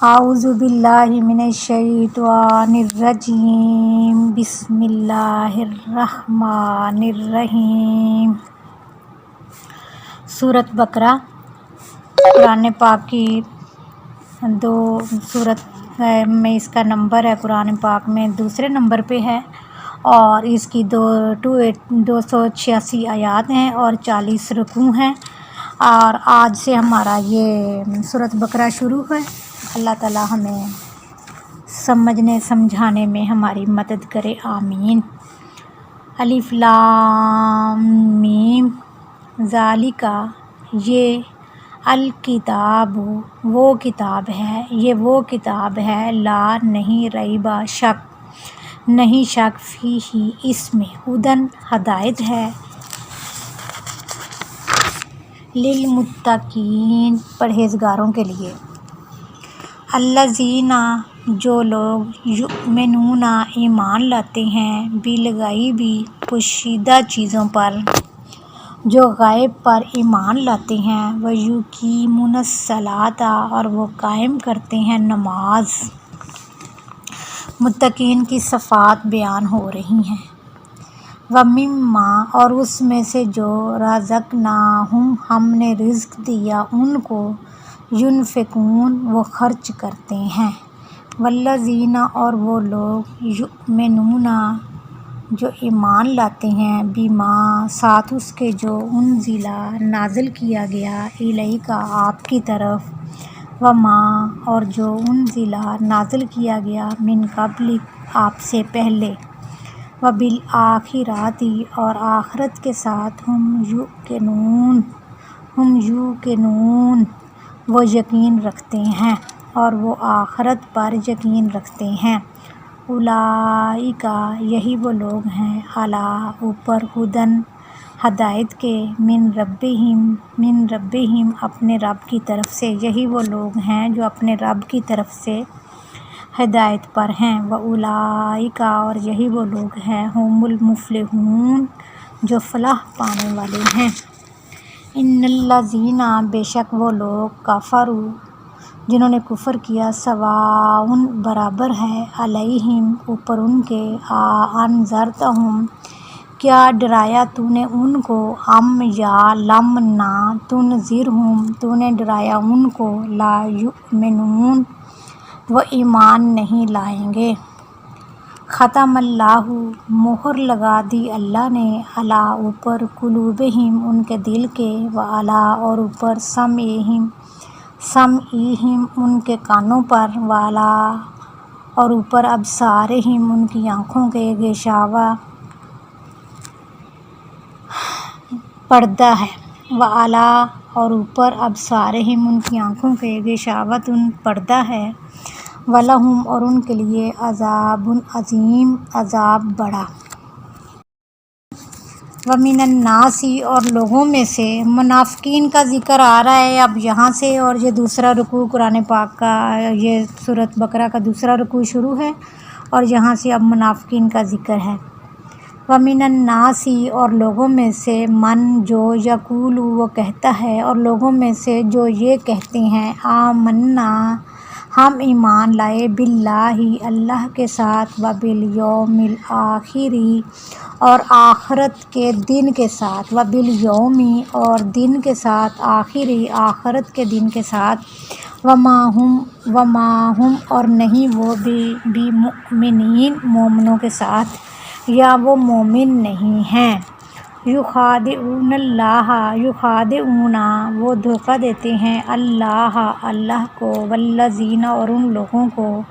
اعوذ باللہ من الشیطان الرجیم بسم اللہ الرحمن الرحیم۔ سورۃ بقرہ قرآن پاک کی دو سورت میں اس کا نمبر ہے، قرآن پاک میں دوسرے نمبر پہ ہے اور اس کی 286 آیات ہیں اور 40 رکوع ہیں، اور آج سے ہمارا یہ سورۃ بقرہ شروع ہے۔ اللہ تعالی ہمیں سمجھنے سمجھانے میں ہماری مدد کرے، آمین۔ الف لام میم، ذالک یہ الکتاب وہ کتاب ہے، یہ وہ کتاب ہے، لا نہیں ریب شک نہیں شک فیہ اس میں، ہدن ہدایت ہے، للمتقین پرہیزگاروں کے لیے، الذین جو لوگ یؤمنون ایمان لاتے ہیں، بالغیب پوشیدہ چیزوں پر، جو غیب پر ایمان لاتے ہیں، ویقیمون الصلاۃ اور وہ قائم کرتے ہیں نماز۔ متقین کی صفات بیان ہو رہی ہیں۔ وَمِمَّا اور اس میں سے جو رزقناہم ہم نے رزق دیا ان کو، ينفقون وہ خرچ کرتے ہیں، والذین اور وہ لوگ یؤمنون جو ایمان لاتے ہیں، بما ساتھ اس کے جو انزل نازل کیا گیا، الیک آپ کی طرف، وما اور جو انزل نازل کیا گیا، من قبلک آپ سے پہلے، وبالآخرۃ اور آخرت کے ساتھ، ہم یوقنون وہ یقین رکھتے ہیں اور وہ آخرت پر یقین رکھتے ہیں، اولئک یہی وہ لوگ ہیں، علی اوپر، ہدن ہدایت کے، من ربہم اپنے رب کی طرف سے، یہی وہ لوگ ہیں جو اپنے رب کی طرف سے ہدایت پر ہیں، واولئک اور یہی وہ لوگ ہیں، ھم المفلحون جو فلاح پانے والے ہیں۔ ان الذین بے شک وہ لوگ، کفروا جنہوں نے کفر کیا، سواء برابر ہے، علیہم اوپر ان کے، انذرتہم کیا ڈرایا تو نے ان کو، ام یا لم نہ تنذرہم تو نے ڈرایا ان کو، لا یؤمنون وہ ایمان نہیں لائیں گے۔ ختم اللہ مہر لگا دی اللہ نے، علی اوپر، قلوبہم ان کے دل کے، وعلی اور اوپر، سمعہم ان کے کانوں پر، وعلی اور اوپر، ابصارہم ان کی آنکھوں کے، غشاوہ پردہ ہے، وعلی اور اوپر، ابصارہم ان کی آنکھوں کے، غشاوۃ پردہ ہے، وَلَہُمْ اور ان کے لیے، عذاب عظیم عذاب بڑا۔ وَمِنَ النَّاسِ اور لوگوں میں سے، منافقین کا ذکر آ رہا ہے اب یہاں سے، اور یہ دوسرا رکوع قرآن پاک کا، یہ سورۃ بقرہ کا دوسرا رکوع شروع ہے اور یہاں سے اب منافقین کا ذکر ہے۔ وَمِنَ النَّاسِ اور لوگوں میں سے، من جو، یقول وہ کہتا ہے، اور لوگوں میں سے جو یہ کہتے ہیں، آمنا ہم ایمان لائے، باللہ اللہ کے ساتھ، وبالیوم الآخر اور آخرت کے دن کے ساتھ، وبالیوم اور دن کے ساتھ، آخر آخرت کے دن کے ساتھ، وما ہم اور نہیں وہ بمؤمنین مومنوں کے ساتھ، یا وہ مومن نہیں ہیں، یخادعون اللہ یخادعون وہ دھوکہ دیتے ہیں، اللہ کو، والذین اور ان لوگوں کو،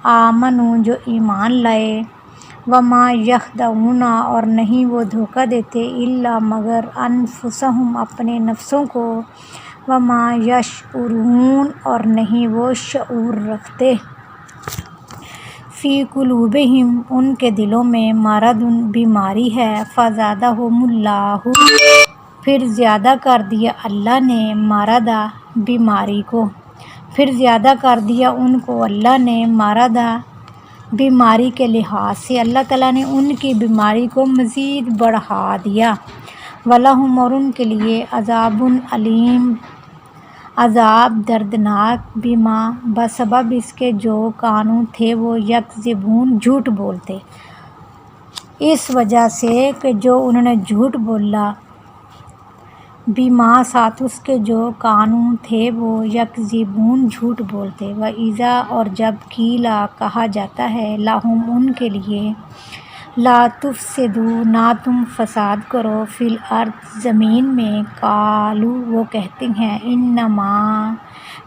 آمنوا جو ایمان لائے، وما یخدعون اور نہیں وہ دھوکہ دیتے، الا مگر، انفسہم اپنے نفسوں کو، وما یشعرون اور نہیں وہ شعور رکھتے، فی قلوبہم ان کے دلوں میں، مرض بیماری ہے، فزادہم اللہ پھر زیادہ کر دیا اللہ نے، مرض بیماری کو، پھر زیادہ کر دیا ان کو اللہ نے، مرض بیماری کے لحاظ سے، اللہ تعالیٰ نے ان کی بیماری کو مزید بڑھا دیا، وَلَہُمْ اور ان کے لیے، عذاب علیم عذاب دردناک بیما بسبب اس کے جو کانوں تھے وہ یکذبون جھوٹ بولتے، اس وجہ سے کہ جو انہوں نے جھوٹ بولا، بیما ساتھ اس کے جو کانوں تھے وہ یکذبون جھوٹ بولتے۔ وَإِذَا اور جب قیلا کہا جاتا ہے لہم ان کے لیے، لا تفسدوا نہ تم فساد کرو فی الارض زمین میں، قالوا وہ کہتے ہیں انما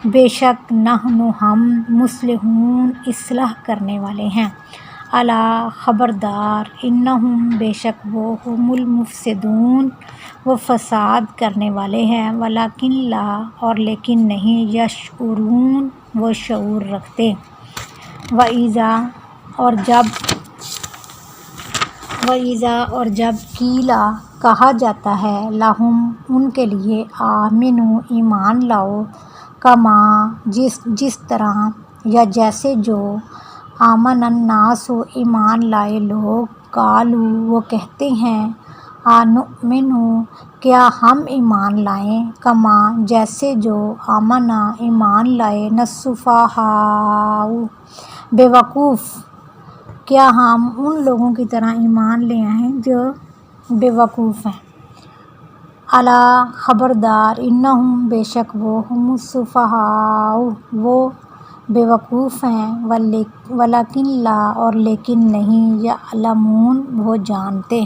بے شک نحن ہم مصلحون اصلاح کرنے والے ہیں، الا خبردار انہم بے شک وہ ہم المفسدون وہ فساد کرنے والے ہیں، ولکن لا اور لیکن نہیں، یشعرون وہ شعور رکھتے۔ وَإِذَا اور جب قیلا کہا جاتا ہے لہم ان کے لیے، آمنو ایمان لاؤ، کما جس طرح یا جیسے جو آمن الناس ایمان لائے لوگ، قالوا وہ کہتے ہیں انؤمن کیا ہم ایمان لائیں، کما جیسے جو آمنا ایمان لائے، السفہاء بے وقوف کیا ہم ان لوگوں کی طرح ایمان لے آئیں جو بے وقوف ہیں، الا خبردار انہم بے شک وہ ہم السفہاء وہ بے وقوف ہیں، ولکن لا اور لیکن نہیں، یعلمون وہ جانتے۔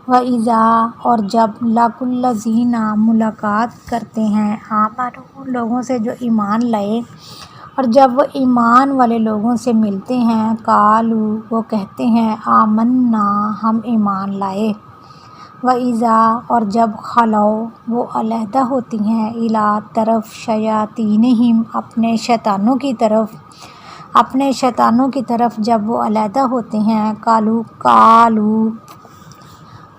وَإِذَا اور جب لقوا الذین ملاقات کرتے ہیں، آمنوا ان لوگوں سے جو ایمان لائے، اور جب وہ ایمان والے لوگوں سے ملتے ہیں، قالوا وہ کہتے ہیں آمنا ہم ایمان لائے۔ وَإِذَا اور جب خلوا وہ علیحدہ ہوتی ہیں، الی طرف شیاطینہم اپنے شیطانوں کی طرف جب وہ علیحدہ ہوتے ہیں،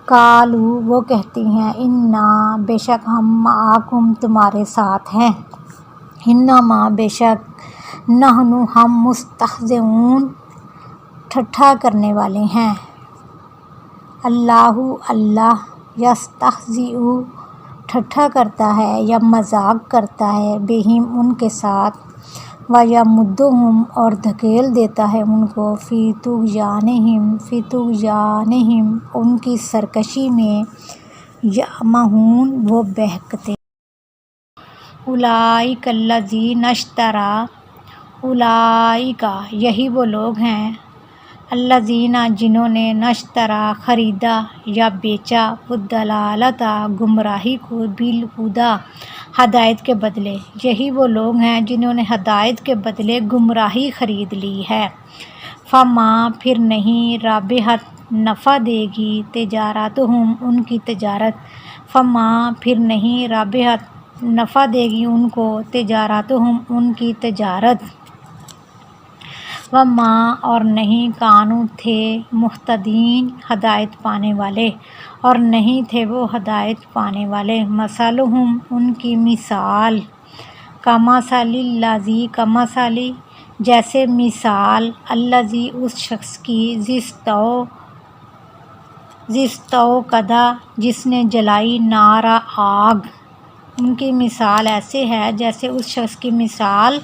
قالوا وہ کہتے ہیں انا بے شک ہم معکم تمہارے ساتھ ہیں، انما بے شک نحن ہم مستہزئون ٹھٹھا کرنے والے ہیں، اللہ یستہزئ ٹھٹھا کرتا ہے یا مذاق کرتا ہے، بہم ان کے ساتھ، ویمدہم اور دھکیل دیتا ہے ان کو، فی طغیانہم ان کی سرکشی میں، یعمہون وہ بہکتے۔ اولئک الذین اشتروا اولئک یہی وہ لوگ ہیں، الذین جنہوں نے اشتروا خریدا یا بیچا، الضلالۃ گمراہی کو، بالہدیٰ ہدایت کے بدلے، یہی وہ لوگ ہیں جنہوں نے ہدایت کے بدلے گمراہی خرید لی ہے، فما پھر نہیں، رابحت نفع دے گی، تجارتہم ان کی تجارت، فما پھر نہیں، رابحت نفع دے گی ان کو، تجارتہم ان کی تجارت، وما اور نہیں، کانوا تھے، مہتدین ہدایت پانے والے، اور نہیں تھے وہ ہدایت پانے والے، مثلہم ان کی مثال، کمثل الذی کمثل جیسے مثال، الذی اس شخص کی، استوقد جس نے جلائی، نارا آگ، ان کی مثال ایسے ہے جیسے اس شخص کی مثال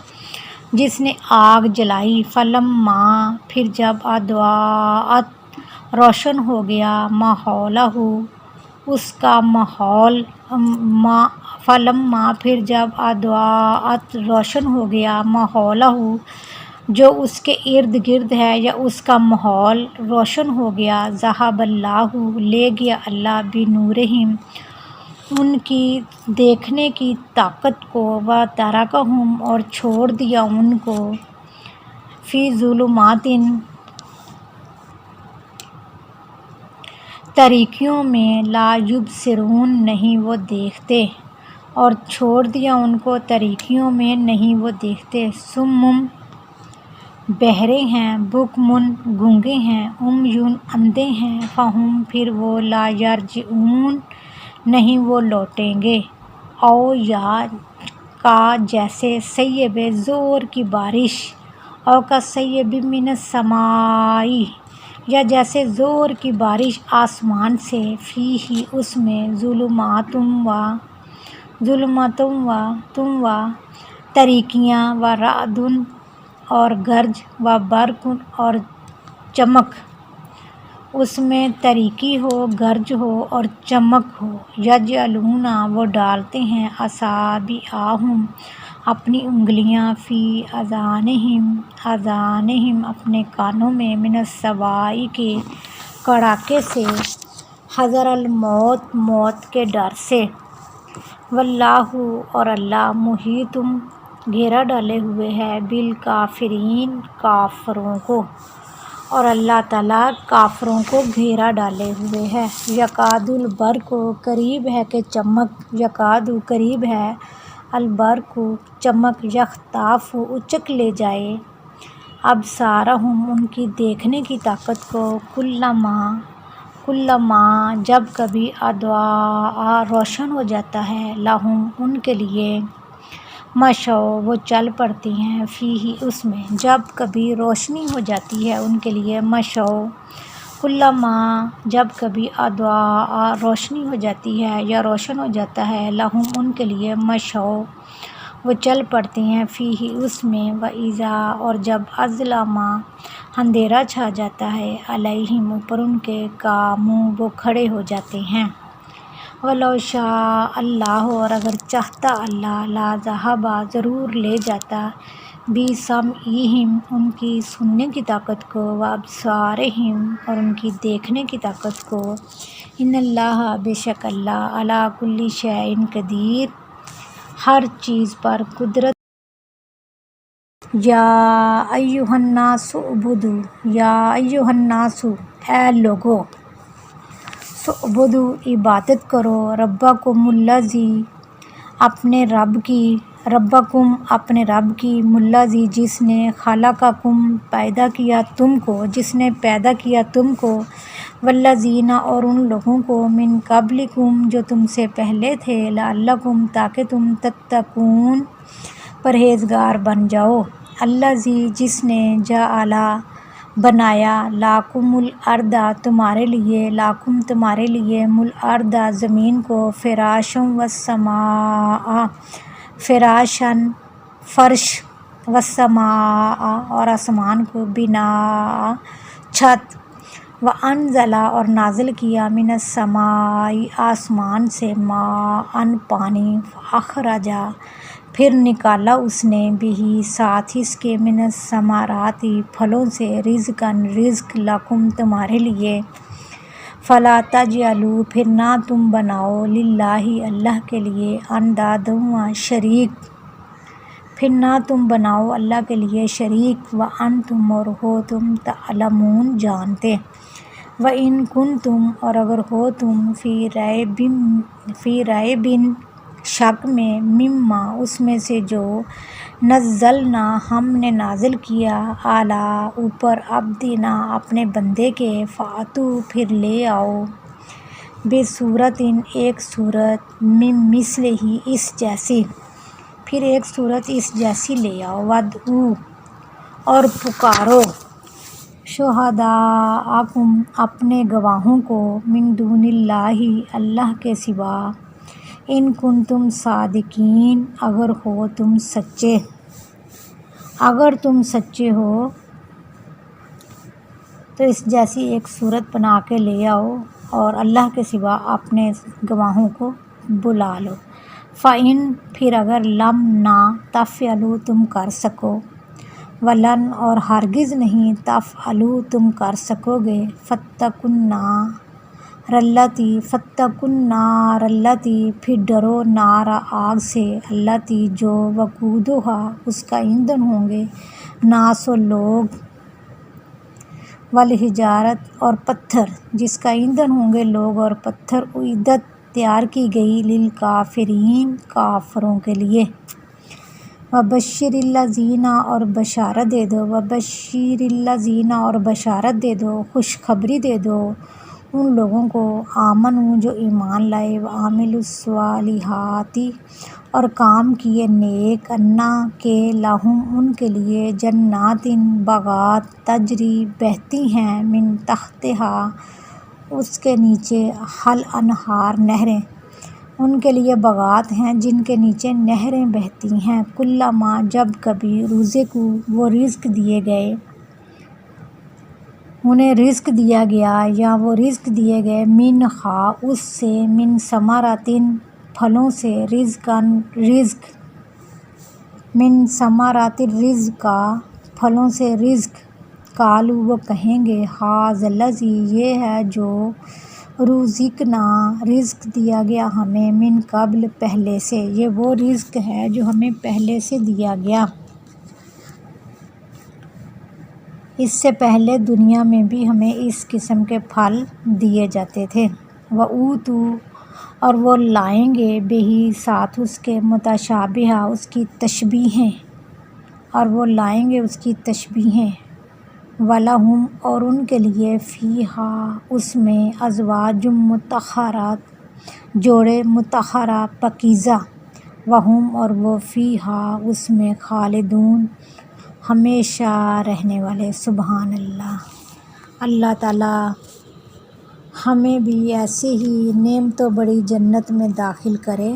جس نے آگ جلائی، فلما پھر جب اضاءت روشن ہو گیا، ماحولہ اس کا ماحول، فلما پھر جب اضاءت روشن ہو گیا، ماحولہ جو اس کے ارد گرد ہے یا اس کا ماحول روشن ہو گیا، ذہب اللہ لے گیا اللہ، بنورہم ان کی دیکھنے کی طاقت کو، وترکہم اور چھوڑ دیا ان کو، فی ظلمات تاریکیوں میں، لا یبصرون نہیں وہ دیکھتے، اور چھوڑ دیا ان کو تاریکیوں میں نہیں وہ دیکھتے، صم بہرے ہیں، بکم گونگے ہیں، عمی اندھے ہیں، فہم پھر وہ، لا یرجعون نہیں وہ لوٹیں گے، او یا کا جیسے سیب زور کی بارش، او کا سیب من السماء یا جیسے زور کی بارش آسمان سے، فیہ اس میں، ظلمات و ظلمتم و تاریکیاں و رعدن اور گرج و برقن اور چمک، اس میں تاریکی ہو، گرج ہو اور چمک ہو۔ یجعلون وہ ڈالتے ہیں، اصابعہم اپنی انگلیاں، فی اذانہم اپنے کانوں میں، من الصواعق کڑاکے سے، حذر الموت موت کے ڈر سے۔ واللہ اور اللہ محیط گھیرا ڈالے ہوئے ہے، بالکافرین کافروں کو، اور اللہ تعالیٰ کافروں کو گھیرا ڈالے ہوئے ہے۔ یکاد البرق قریب ہے کہ چمک، یکاد قریب ہے، البرق چمک، یخطف اچک لے جائے، ابصارہم ان کی دیکھنے کی طاقت کو، کلما جب کبھی اضاء روشن ہو جاتا ہے، لہم ان کے لیے، مشوا وہ چل پڑتی ہیں، فیہ اس میں، جب کبھی روشنی ہو جاتی ہے ان کے لیے، مشوا کلما جب کبھی اضاء روشنی ہو جاتی ہے یا روشن ہو جاتا ہے، لہم ان کے لیے، مشوا وہ چل پڑتی ہیں، فیہ اس میں، وَإِذَا اور جب اظلم اندھیرا چھا جاتا ہے، علیہم اوپر ان کے، قاموا وہ کھڑے ہو جاتے ہیں۔ وَلَوْ شَاءَ اللہ اور اگر چاہتا اللہ، لَذَهَبَ ضرور لے جاتا، بِسَمْعِهِمْ ان کی سننے کی طاقت کو، وَأَبْصَارِهِمْ اور ان کی دیکھنے کی طاقت کو، ان اللہ بے شک اللہ، علی کل شیء قدیر ہر چیز پر قدرت۔ یا ایھا الناس اعبدوا، یا ایھا الناس اے لوگو، اعبدوا عبادت کرو، ربکم الذی اپنے رب کی، ربکم اپنے رب کی، الذی جس نے، خلقکم پیدا کیا تم کو، جس نے پیدا کیا تم کو، والذین اور ان لوگوں کو، من قبلکم جو تم سے پہلے تھے، لعلکم تاکہ تم تتقون پرہیزگار بن جاؤ۔ الذی جس نے، جعل بنایا، لکم الارض تمہارے لیے، لکم تمہارے لیے، الارض زمین کو، فراشا والسماء فراشا فرش، والسماء اور آسمان کو، بناء چھت، وانزل اور نازل کیا، من السماء آسمان سے، ماء پانی، فاخرج پھر نکالا اس نے، بہ ساتھ اس کے، من الثمرات پھلوں سے، رزقا رزق، لکم تمہارے لیے، فلا تجعلوا پھر نہ تم بناؤ، للہ اللہ کے لیے، اندادا شریک پھر نہ تم بناؤ اللہ کے لیے شریک، وانتم اور ہو تم، تعلمون جانتے، وَإِن كُنتُمْ اور اگر ہو تم، فی ریب شک میں، مما اس میں سے جو، نزلنا ہم نے نازل کیا، علی اوپر، عبدنا اپنے بندے کے، فاتوا پھر لے آؤ، بسورۃ ایک سورت، من مثلہ اس جیسی، پھر ایک سورت اس جیسی لے آؤ، وادعوا اور پکارو، شہداءکم اپنے گواہوں کو، من دون اللہ اللہ کے سوا، ان کنتم صادقین اگر ہو تم سچے، اگر تم سچے ہو تو اس جیسی ایک صورت بنا کے لے آؤ اور اللہ کے سوا اپنے گواہوں کو بلا لو۔ فَإِن پھر اگر لم نہ، تفعلوا تم کر سکو، ولن اور ہرگز نہیں، تفعلوا تم کر سکو گے، فاتقوا النار التی پھر ڈرو، نار آگ سے، التی جو، وقودھا اس کا ایندھن ہوں گے، ناس لوگ، والحجارۃ اور پتھر، جس کا ایندھن ہوں گے لوگ اور پتھر، اعدت تیار کی گئی، للکافرین کافروں کے لیے۔ وبشر الذین اور بشارت دے دو، وبشر الذین اور بشارت دے دو، خوشخبری دے دو ان لوگوں کو، آمنوا جو ایمان لائے، وعملوا الصالحات اور کام کیے نیک، انا کہ لہم ان کے لیے، جنات باغات، تجری بہتی ہیں، من تحتہا اس کے نیچے، الانہار نہریں، ان کے لیے باغات ہیں جن کے نیچے نہریں بہتی ہیں۔ کلما جب کبھی رزقو وہ رزق دیے گئے، انہیں رزق دیا گیا یا وہ رزق دیے گئے، منہا اس سے، من ثمراتن پھلوں سے، رزق من ثمرات الرزق پھلوں سے رزق، قالوا وہ کہیں گے، ھذا الذی یہ ہے جو رزقنا رزق دیا گیا ہمیں، من قبل پہلے سے، یہ وہ رزق ہے جو ہمیں پہلے سے دیا گیا۔ اس سے پہلے دنیا میں بھی ہمیں اس قسم کے پھل دیے جاتے تھے۔ وَأُوتُوا اور وہ لائیں گے بہی ساتھ اس کے، متشابہہ اس کی تشبیہیں، اور وہ لائیں گے اس کی تشبیہیں، وَلَہُمْ اور ان کے لیے فیہا اس میں، ازواج مطہرات جوڑے مطہرہ پاکیزہ، وہم اور وہ فیہا اس میں، خالدون ہمیشہ رہنے والے۔ سبحان اللہ۔ اللہ تعالیٰ ہمیں بھی ایسے ہی نعمتوں بڑی جنت میں داخل کرے۔